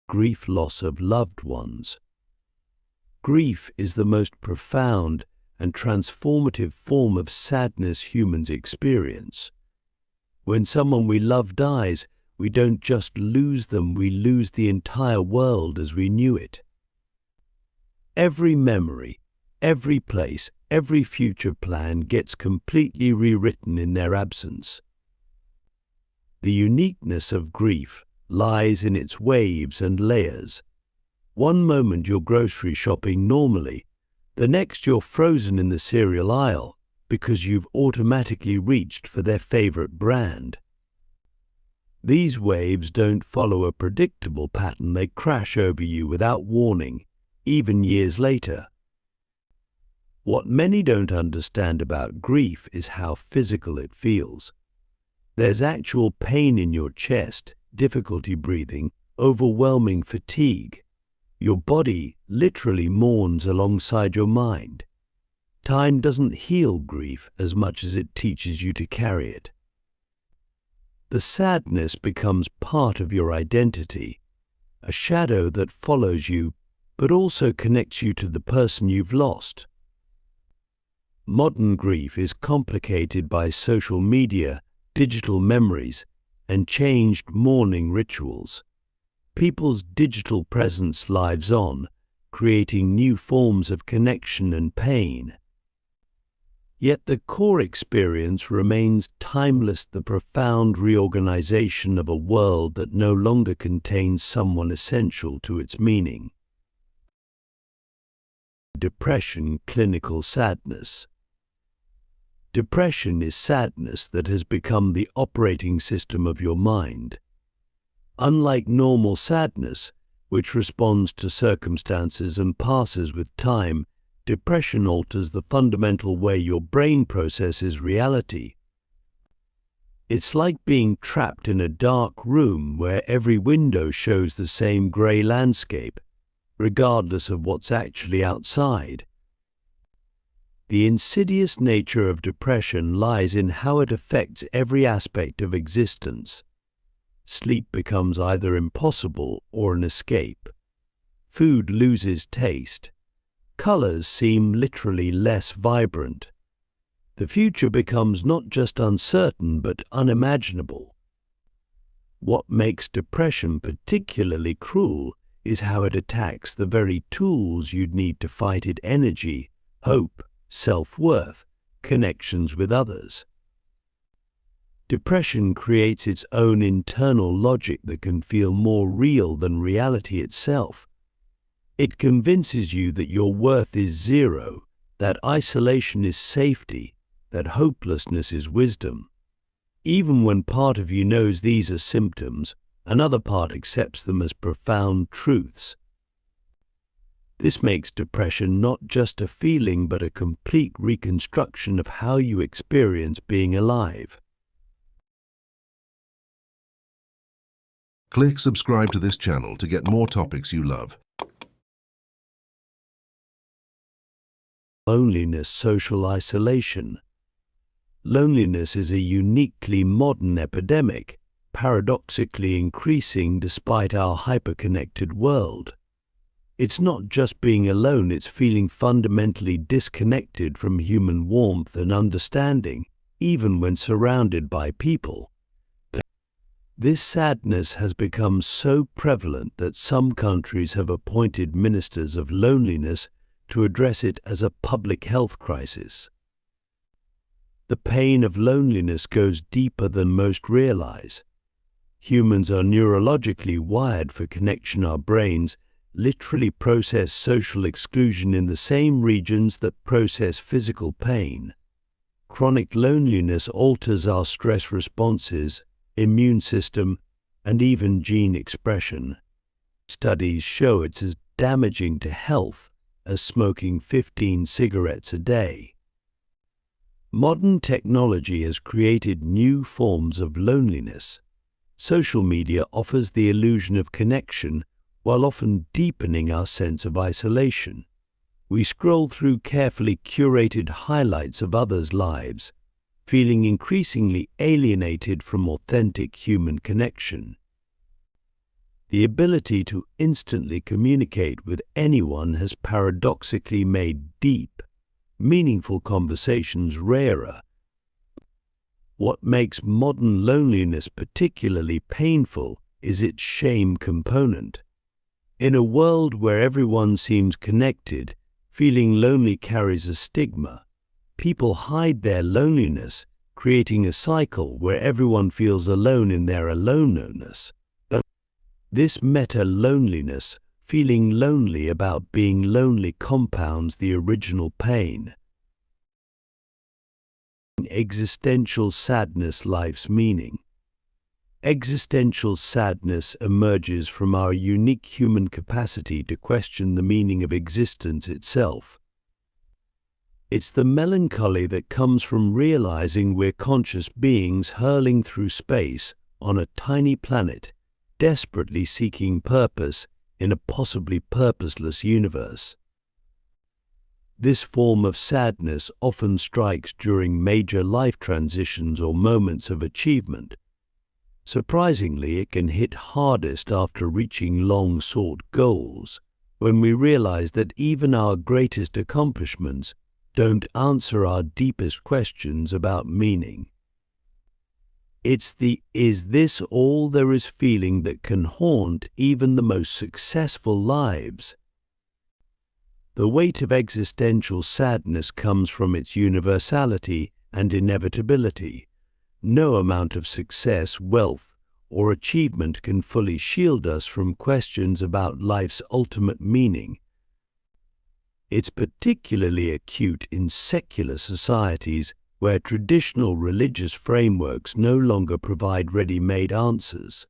grief, loss of loved ones. Grief is the most profound and transformative form of sadness humans experience. When someone we love dies, we don't just lose them, we lose the entire world as we knew it. Every memory, every place, every future plan gets completely rewritten in their absence. The uniqueness of grief lies in its waves and layers. One moment you're grocery shopping normally, the next you're frozen in the cereal aisle because you've automatically reached for their favorite brand. These waves don't follow a predictable pattern, they crash over you without warning, even years later. What many don't understand about grief is how physical it feels. There's actual pain in your chest, difficulty breathing, overwhelming fatigue. Your body literally mourns alongside your mind. Time doesn't heal grief as much as it teaches you to carry it. The sadness becomes part of your identity, a shadow that follows you, but also connects you to the person you've lost. Modern grief is complicated by social media, digital memories, and changed mourning rituals. People's digital presence lives on, creating new forms of connection and pain. Yet the core experience remains timeless, the profound reorganization of a world that no longer contains someone essential to its meaning. Depression, clinical sadness. Depression is sadness that has become the operating system of your mind. Unlike normal sadness, which responds to circumstances and passes with time, depression alters the fundamental way your brain processes reality. It's like being trapped in a dark room where every window shows the same grey landscape, regardless of what's actually outside. The insidious nature of depression lies in how it affects every aspect of existence. Sleep becomes either impossible or an escape. Food loses taste. Colors seem literally less vibrant. The future becomes not just uncertain but unimaginable. What makes depression particularly cruel is how it attacks the very tools you'd need to fight it: energy, hope, self-worth, connections with others. Depression creates its own internal logic that can feel more real than reality itself. It convinces you that your worth is zero, that isolation is safety, that hopelessness is wisdom. Even when part of you knows these are symptoms, another part accepts them as profound truths. This makes depression not just a feeling but a complete reconstruction of how you experience being alive. Click subscribe to this channel to get more topics you love. Loneliness, social isolation. Loneliness is a uniquely modern epidemic, paradoxically increasing despite our hyper-connected world. It's not just being alone, it's feeling fundamentally disconnected from human warmth and understanding, even when surrounded by people. This sadness has become so prevalent that some countries have appointed ministers of loneliness to address it as a public health crisis. The pain of loneliness goes deeper than most realize. Humans are neurologically wired for connection. Our brains literally process social exclusion in the same regions that process physical pain. Chronic loneliness alters our stress responses, immune system, and even gene expression. Studies show it's as damaging to health as smoking 15 cigarettes a day. Modern technology has created new forms of loneliness. Social media offers the illusion of connection while often deepening our sense of isolation. We scroll through carefully curated highlights of others' lives, feeling increasingly alienated from authentic human connection. The ability to instantly communicate with anyone has paradoxically made deep, meaningful conversations rarer. What makes modern loneliness particularly painful is its shame component. In a world where everyone seems connected, feeling lonely carries a stigma. People hide their loneliness, creating a cycle where everyone feels alone in their aloneness. This meta-loneliness, feeling lonely about being lonely, compounds the original pain. Existential sadness, life's meaning. Existential sadness emerges from our unique human capacity to question the meaning of existence itself. It's the melancholy that comes from realizing we're conscious beings hurling through space on a tiny planet, desperately seeking purpose in a possibly purposeless universe. This form of sadness often strikes during major life transitions or moments of achievement. Surprisingly, it can hit hardest after reaching long-sought goals, when we realize that even our greatest accomplishments don't answer our deepest questions about meaning. It's the "is this all there is" feeling that can haunt even the most successful lives. The weight of existential sadness comes from its universality and inevitability. No amount of success, wealth, or achievement can fully shield us from questions about life's ultimate meaning. It's particularly acute in secular societies where traditional religious frameworks no longer provide ready-made answers.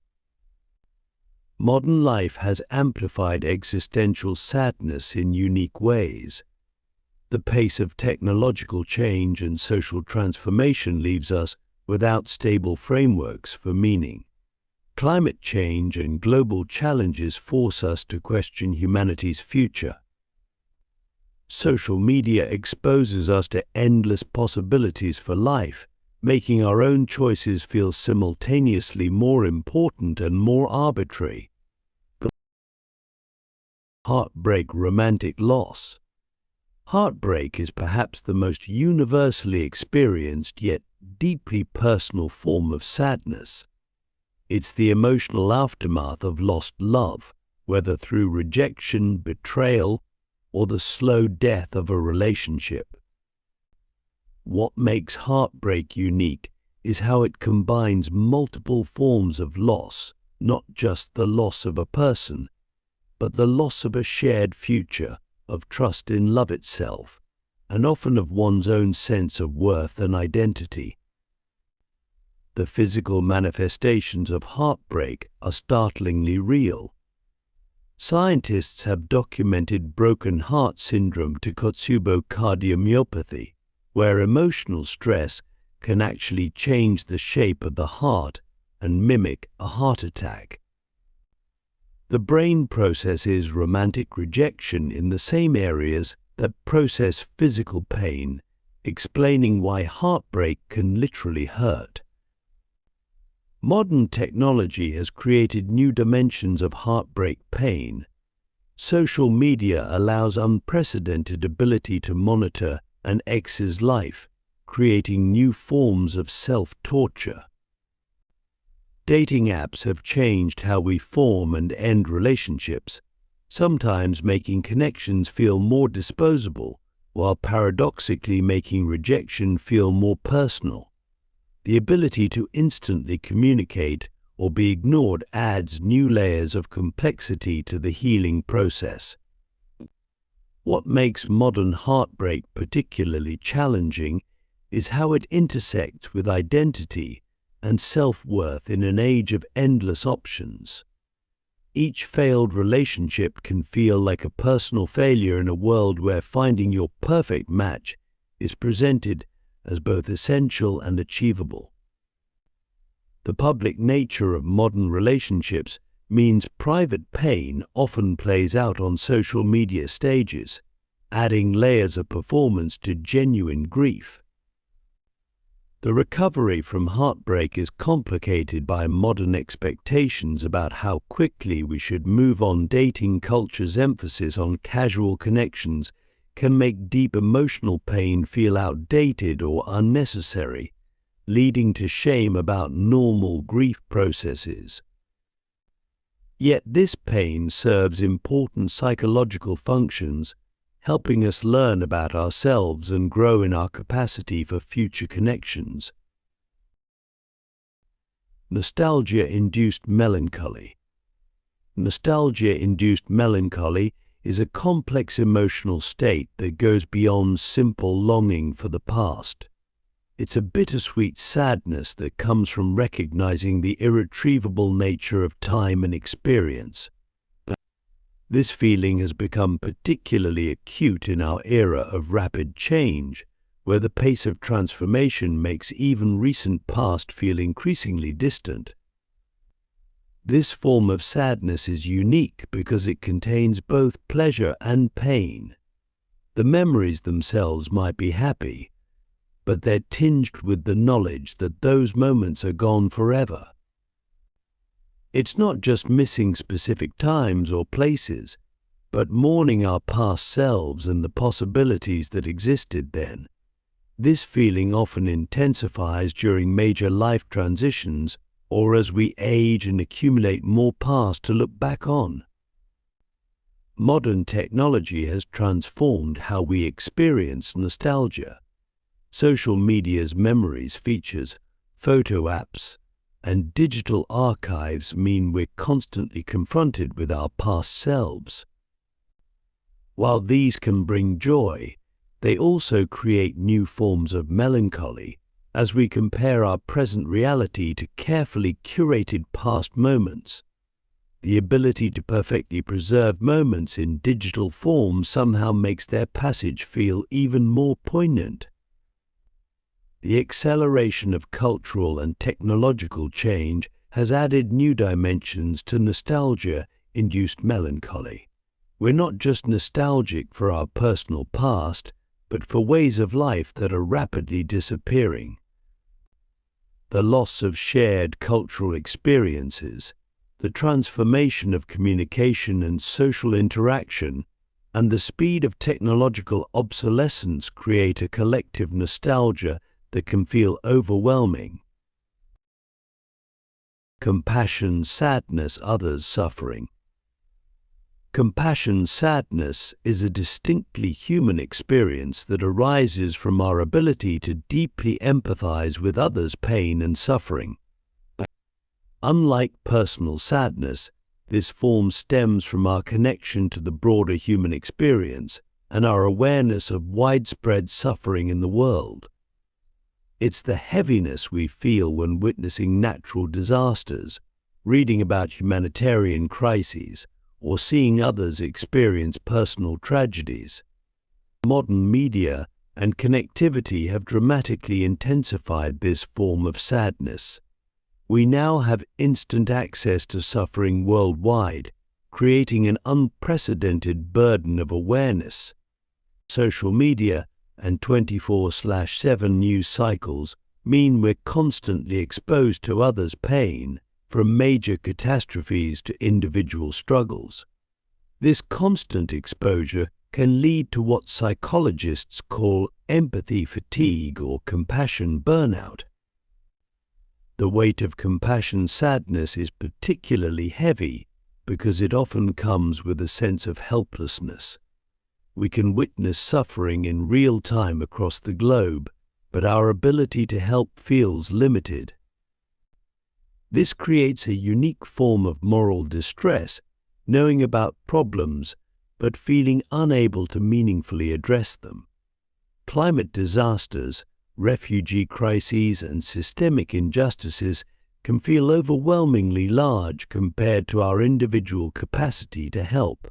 Modern life has amplified existential sadness in unique ways. The pace of technological change and social transformation leaves us without stable frameworks for meaning. Climate change and global challenges force us to question humanity's future. Social media exposes us to endless possibilities for life, making our own choices feel simultaneously more important and more arbitrary. Heartbreak, romantic loss. Heartbreak is perhaps the most universally experienced yet deeply personal form of sadness. It's the emotional aftermath of lost love, whether through rejection, betrayal, or the slow death of a relationship. What makes heartbreak unique is how it combines multiple forms of loss, not just the loss of a person, but the loss of a shared future, of trust in love itself, and often of one's own sense of worth and identity. The physical manifestations of heartbreak are startlingly real. Scientists have documented broken heart syndrome to Kotsubo cardiomyopathy, where emotional stress can actually change the shape of the heart and mimic a heart attack. The brain processes romantic rejection in the same areas that process physical pain, explaining why heartbreak can literally hurt. Modern technology has created new dimensions of heartbreak pain. Social media allows unprecedented ability to monitor an ex's life, creating new forms of self-torture. Dating apps have changed how we form and end relationships, sometimes making connections feel more disposable, while paradoxically making rejection feel more personal. The ability to instantly communicate or be ignored adds new layers of complexity to the healing process. What makes modern heartbreak particularly challenging is how it intersects with identity and self-worth in an age of endless options. Each failed relationship can feel like a personal failure in a world where finding your perfect match is presented as both essential and achievable. The public nature of modern relationships means private pain often plays out on social media stages, adding layers of performance to genuine grief. The recovery from heartbreak is complicated by modern expectations about how quickly we should move on. Dating culture's emphasis on casual connections can make deep emotional pain feel outdated or unnecessary, leading to shame about normal grief processes. Yet this pain serves important psychological functions, helping us learn about ourselves and grow in our capacity for future connections. Nostalgia-induced melancholy. Nostalgia-induced melancholy is a complex emotional state that goes beyond simple longing for the past. It's a bittersweet sadness that comes from recognizing the irretrievable nature of time and experience. This feeling has become particularly acute in our era of rapid change, where the pace of transformation makes even recent past feel increasingly distant. This form of sadness is unique because it contains both pleasure and pain. The memories themselves might be happy, but they're tinged with the knowledge that those moments are gone forever. It's not just missing specific times or places, but mourning our past selves and the possibilities that existed then. This feeling often intensifies during major life transitions or as we age and accumulate more past to look back on. Modern technology has transformed how we experience nostalgia. Social media's memories features, photo apps, and digital archives mean we're constantly confronted with our past selves. While these can bring joy, they also create new forms of melancholy as we compare our present reality to carefully curated past moments. The ability to perfectly preserve moments in digital form somehow makes their passage feel even more poignant. The acceleration of cultural and technological change has added new dimensions to nostalgia-induced melancholy. We're not just nostalgic for our personal past, but for ways of life that are rapidly disappearing. The loss of shared cultural experiences, the transformation of communication and social interaction, and the speed of technological obsolescence create a collective nostalgia that can feel overwhelming. Compassion, sadness, others' suffering. Compassion sadness is a distinctly human experience that arises from our ability to deeply empathize with others' pain and suffering. Unlike personal sadness, this form stems from our connection to the broader human experience and our awareness of widespread suffering in the world. It's the heaviness we feel when witnessing natural disasters, reading about humanitarian crises, or seeing others experience personal tragedies. Modern media and connectivity have dramatically intensified this form of sadness. We now have instant access to suffering worldwide, creating an unprecedented burden of awareness. Social media and 24/7 news cycles mean we're constantly exposed to others' pain, from major catastrophes to individual struggles. This constant exposure can lead to what psychologists call empathy fatigue or compassion burnout. The weight of compassion sadness is particularly heavy because it often comes with a sense of helplessness. We can witness suffering in real time across the globe, but our ability to help feels limited. This creates a unique form of moral distress, knowing about problems but feeling unable to meaningfully address them. Climate disasters, refugee crises, and systemic injustices can feel overwhelmingly large compared to our individual capacity to help.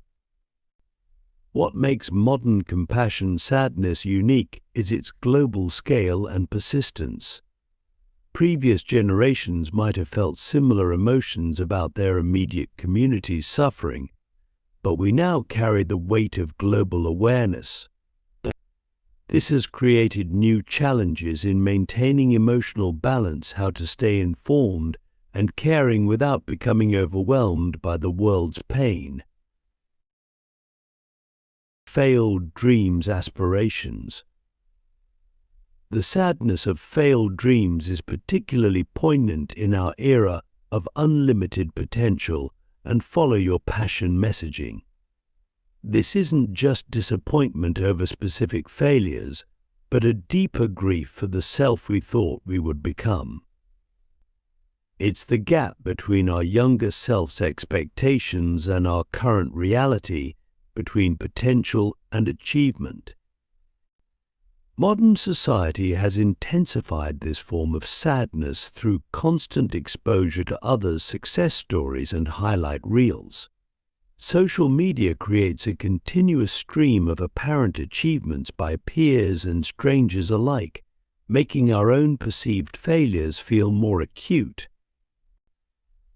What makes modern compassion sadness unique is its global scale and persistence. Previous generations might have felt similar emotions about their immediate community's suffering, but we now carry the weight of global awareness. This has created new challenges in maintaining emotional balance, how to stay informed and caring without becoming overwhelmed by the world's pain. Failed dreams, aspirations. The sadness of failed dreams is particularly poignant in our era of unlimited potential and follow your passion messaging. This isn't just disappointment over specific failures, but a deeper grief for the self we thought we would become. It's the gap between our younger self's expectations and our current reality, between potential and achievement. Modern society has intensified this form of sadness through constant exposure to others' success stories and highlight reels. Social media creates a continuous stream of apparent achievements by peers and strangers alike, making our own perceived failures feel more acute.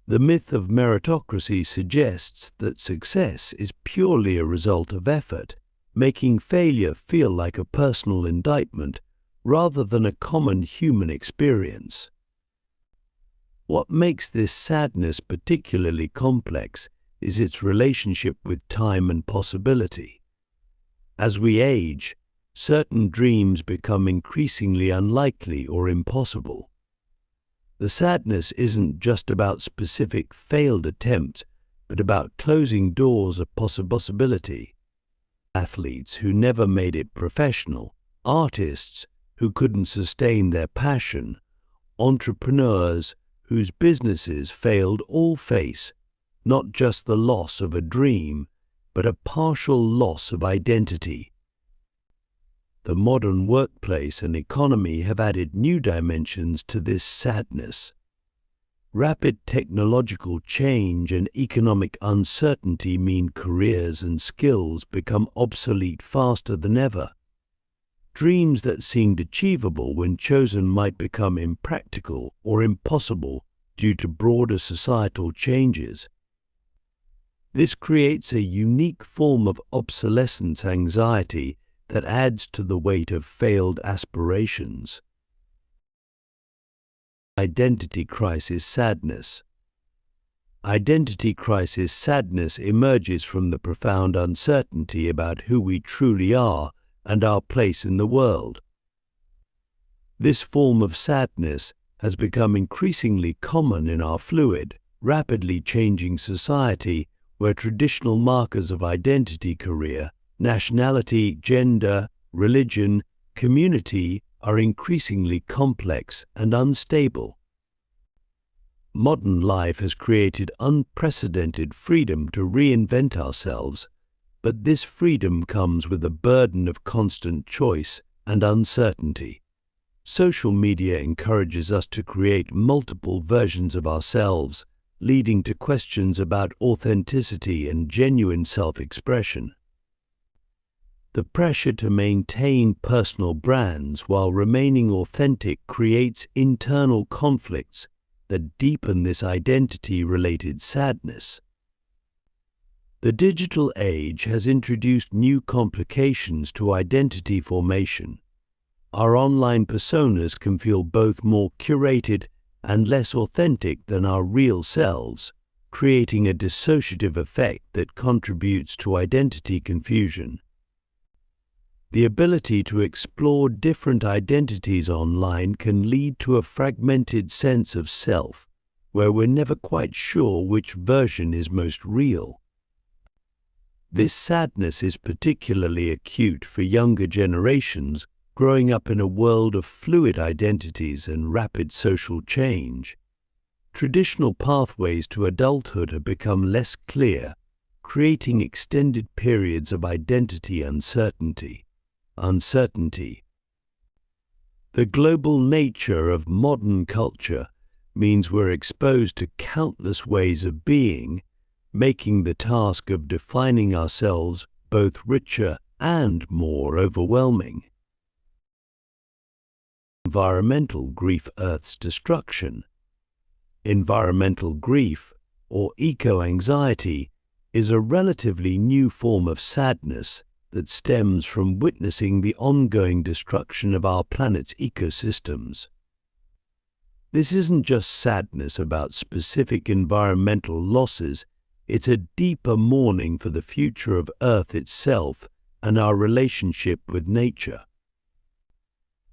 The myth of meritocracy suggests that success is purely a result of effort, making failure feel like a personal indictment rather than a common human experience. What makes this sadness particularly complex is its relationship with time and possibility. As we age, certain dreams become increasingly unlikely or impossible. The sadness isn't just about specific failed attempts, but about closing doors of possibility. Athletes who never made it professional, artists who couldn't sustain their passion, entrepreneurs whose businesses failed all face not just the loss of a dream, but a partial loss of identity. The modern workplace and economy have added new dimensions to this sadness. Rapid technological change and economic uncertainty mean careers and skills become obsolete faster than ever. Dreams that seemed achievable when chosen might become impractical or impossible due to broader societal changes. This creates a unique form of obsolescence anxiety that adds to the weight of failed aspirations. Identity crisis sadness. Identity crisis sadness emerges from the profound uncertainty about who we truly are and our place in the world. This form of sadness has become increasingly common in our fluid, rapidly changing society, where traditional markers of identity, career, nationality, gender, religion, community are increasingly complex and unstable. Modern life has created unprecedented freedom to reinvent ourselves, but this freedom comes with a burden of constant choice and uncertainty. Social media encourages us to create multiple versions of ourselves, leading to questions about authenticity and genuine self-expression. The pressure to maintain personal brands while remaining authentic creates internal conflicts that deepen this identity-related sadness. The digital age has introduced new complications to identity formation. Our online personas can feel both more curated and less authentic than our real selves, creating a dissociative effect that contributes to identity confusion. The ability to explore different identities online can lead to a fragmented sense of self, where we're never quite sure which version is most real. This sadness is particularly acute for younger generations growing up in a world of fluid identities and rapid social change. Traditional pathways to adulthood have become less clear, creating extended periods of identity uncertainty. The global nature of modern culture means we're exposed to countless ways of being, making the task of defining ourselves both richer and more overwhelming. Environmental grief, Earth's destruction. Environmental grief, or eco-anxiety, is a relatively new form of sadness that stems from witnessing the ongoing destruction of our planet's ecosystems. This isn't just sadness about specific environmental losses, it's a deeper mourning for the future of Earth itself and our relationship with nature.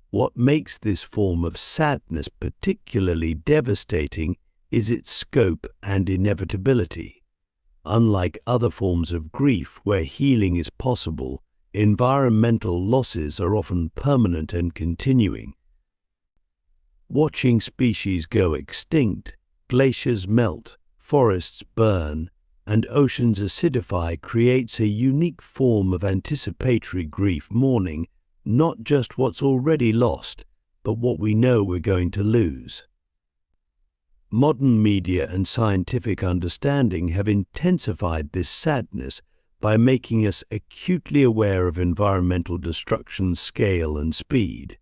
What makes this form of sadness particularly devastating is its scope and inevitability. Unlike other forms of grief where healing is possible, environmental losses are often permanent and continuing. Watching species go extinct, glaciers melt, forests burn, and oceans acidify creates a unique form of anticipatory grief mourning, not just what's already lost, but what we know we're going to lose. Modern media and scientific understanding have intensified this sadness by making us acutely aware of environmental destruction's scale and speed.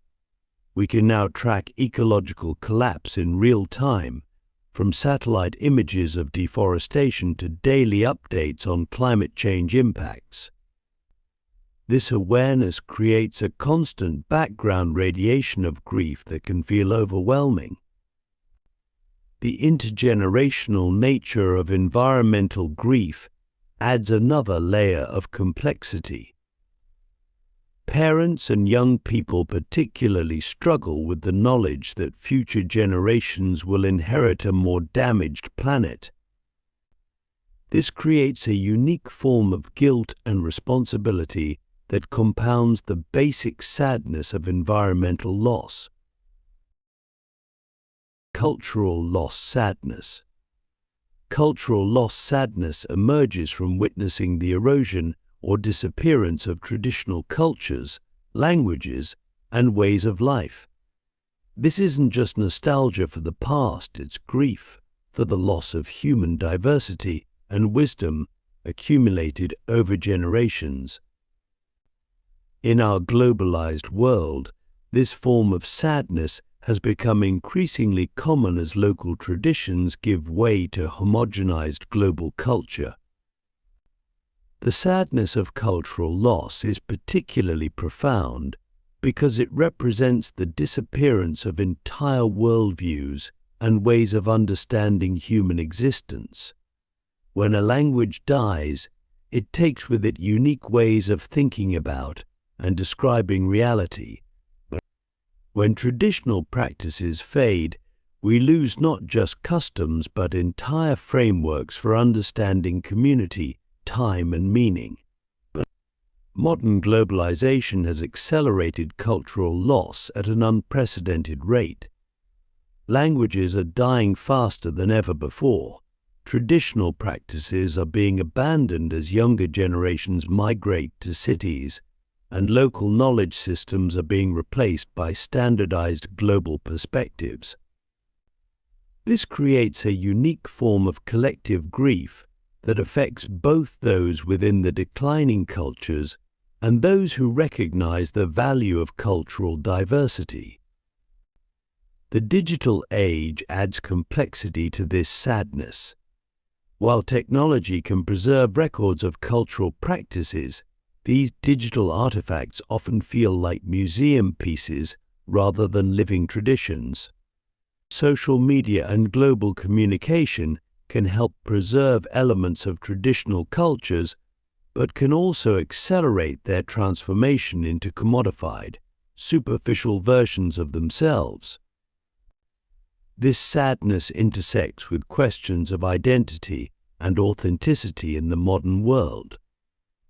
We can now track ecological collapse in real time, from satellite images of deforestation to daily updates on climate change impacts. This awareness creates a constant background radiation of grief that can feel overwhelming. The intergenerational nature of environmental grief adds another layer of complexity. Parents and young people particularly struggle with the knowledge that future generations will inherit a more damaged planet. This creates a unique form of guilt and responsibility that compounds the basic sadness of environmental loss. Cultural loss sadness. Cultural loss sadness emerges from witnessing the erosion or disappearance of traditional cultures, languages, and ways of life. This isn't just nostalgia for the past, it's grief for the loss of human diversity and wisdom accumulated over generations. In our globalized world, this form of sadness has become increasingly common as local traditions give way to homogenized global culture. The sadness of cultural loss is particularly profound because it represents the disappearance of entire worldviews and ways of understanding human existence. When a language dies, it takes with it unique ways of thinking about and describing reality. When traditional practices fade, we lose not just customs but entire frameworks for understanding community, time, and meaning. Modern globalization has accelerated cultural loss at an unprecedented rate. Languages are dying faster than ever before. Traditional practices are being abandoned as younger generations migrate to cities, and local knowledge systems are being replaced by standardized global perspectives. This creates a unique form of collective grief that affects both those within the declining cultures and those who recognize the value of cultural diversity. The digital age adds complexity to this sadness. While technology can preserve records of cultural practices, these digital artifacts often feel like museum pieces rather than living traditions. Social media and global communication can help preserve elements of traditional cultures, but can also accelerate their transformation into commodified, superficial versions of themselves. This sadness intersects with questions of identity and authenticity in the modern world.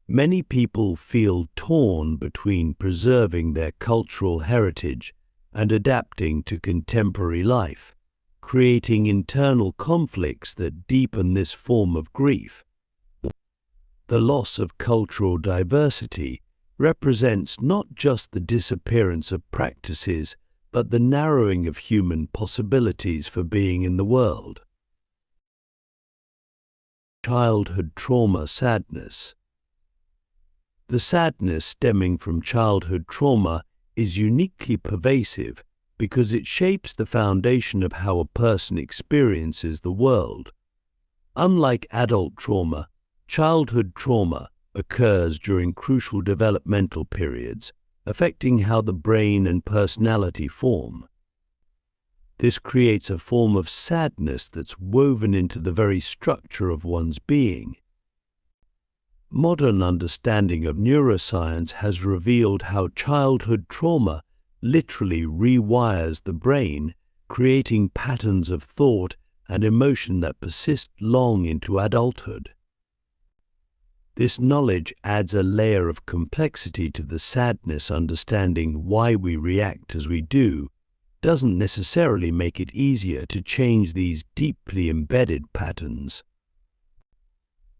Many people feel torn between preserving their cultural heritage and adapting to contemporary life, creating internal conflicts that deepen this form of grief. The loss of cultural diversity represents not just the disappearance of practices, but the narrowing of human possibilities for being in the world. Childhood trauma sadness. The sadness stemming from childhood trauma is uniquely pervasive because it shapes the foundation of how a person experiences the world. Unlike adult trauma, childhood trauma, occurs during crucial developmental periods, affecting how the brain and personality form. This creates a form of sadness that's woven into the very structure of one's being. Modern understanding of neuroscience has revealed how childhood trauma literally rewires the brain, creating patterns of thought and emotion that persist long into adulthood. This knowledge adds a layer of complexity to the sadness. Understanding why we react as we do doesn't necessarily make it easier to change these deeply embedded patterns.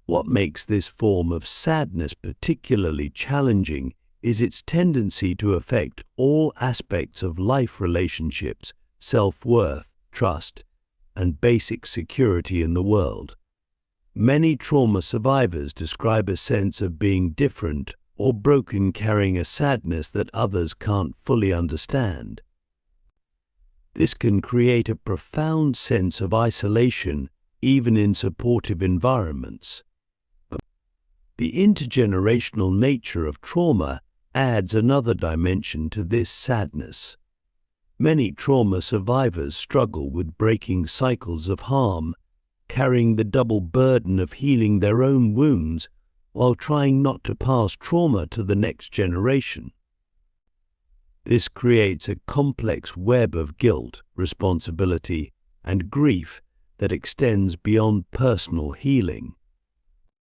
What makes this form of sadness particularly challenging is its tendency to affect all aspects of life: relationships, self-worth, trust, and basic security in the world. Many trauma survivors describe a sense of being different or broken, carrying a sadness that others can't fully understand. This can create a profound sense of isolation, even in supportive environments. The intergenerational nature of trauma adds another dimension to this sadness. Many trauma survivors struggle with breaking cycles of harm, carrying the double burden of healing their own wounds while trying not to pass trauma to the next generation. This creates a complex web of guilt, responsibility, and grief that extends beyond personal healing.